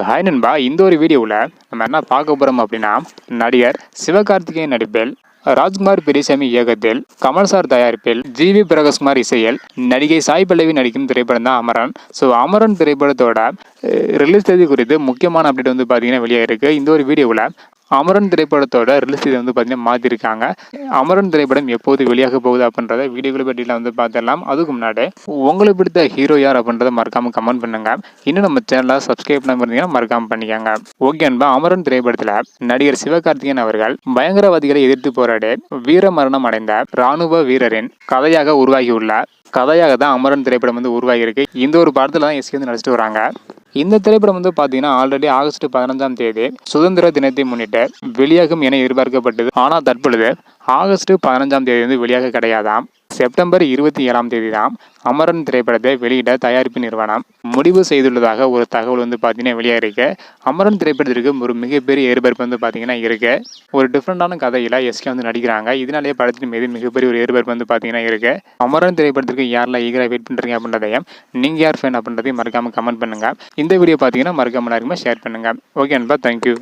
Hi நண்பா, இந்த ஒரு வீடியோவில் நம்ம என்ன பார்க்க போகிறோம் அப்படின்னா, நடிகர் சிவகார்த்திகேயன் நடிப்பில், ராஜ்குமார் பெரியசாமி இயக்கத்தில், கமல் சார் தயாரிப்பில், ஜிவி பிரகாஷ்குமார் இசையில், நடிகை சாய் பல்லவி நடிக்கும் திரைப்படம் தான் அமரன். ஸோ அமரன் திரைப்படத்தோட ரிலீஸ் தேதி குறித்து முக்கியமான அப்டேட் வந்து பார்த்தீங்கன்னா வெளியே இருக்குது. இந்த ஒரு வீடியோவில் அமரன் திரைப்படத்தோட ரிலீஸ் தேதி வந்து பார்த்தீங்கன்னா மாற்றிருக்காங்க. அமரன் திரைப்படம் எப்போது வெளியாக போகுது அப்படின்றத வீடியோக்களை பற்றியில் வந்து பார்த்துடலாம். அதுக்கு முன்னாடி உங்களுக்கு பிடித்த ஹீரோ யார் அப்படின்றத மறக்காமல் கமெண்ட் பண்ணுங்க. இன்னும் நம்ம சேனலை சப்ஸ்கிரைப் பண்ண இருந்தீங்கன்னா மறக்காமல் பண்ணிக்கோங்க. ஓகே அன்பா, அமரன் திரைப்படத்தில் நடிகர் சிவகார்த்திகேயன் அவர்கள் பயங்கரவாதிகளை எதிர்த்து போராடி வீர மரணம் அடைந்த ராணுவ வீரரின் கதையாக தான் அமரன் திரைப்படம் வந்து உருவாகியிருக்கு. இந்த ஒரு படத்தில் தான் எஸ்கே வந்து நடிச்சிட்டு வராங்க. இந்த திரைப்படம் வந்து பார்த்தீங்கன்னா ஆல்ரெடி ஆகஸ்ட் 15ஆம் தேதி சுதந்திர தினத்தை முன்னிட்டு வெளியாகும் என எதிர்பார்க்கப்பட்டது. ஆனால் தற்பொழுது ஆகஸ்ட் 15ஆம் தேதி வந்து வெளியாக கிடையாதாம். செப்டம்பர் 27ஆம் தேதி தான் அமரன் திரைப்படத்தை வெளியிட தயாரிப்பு நிறுவனம் முடிவு செய்துள்ளதாக ஒரு தகவல் வந்து பார்த்தீங்கன்னா வெளியாகிருக்கு. அமரன் திரைப்படத்திற்கு ஒரு மிகப்பெரிய எதிர்பார்ப்பு வந்து பார்த்தீங்கன்னா இருக்கு. ஒரு டிஃப்ரெண்டான கதையில எஸ்கே வந்து நடிக்கிறாங்க. இதனாலேயே படத்தின் மீது மிகப்பெரிய ஒரு எதிர்பார்ப்பு வந்து பார்த்தீங்கன்னா இருக்கு. அமரன் திரைப்படத்திற்கு யாரெல்லாம் ஈகராக வெயிட் பண்ணுறீங்க அப்படின்றதையும் நீங்கள் யார் ஃபேன் அப்படின்றதையும் மறக்காமல் கமெண்ட் பண்ணுங்க. இந்த வீடியோ பார்த்தீங்கன்னா மறக்காம ஷேர் பண்ணுங்க. ஓகே அன்பா, தேங்க்யூ.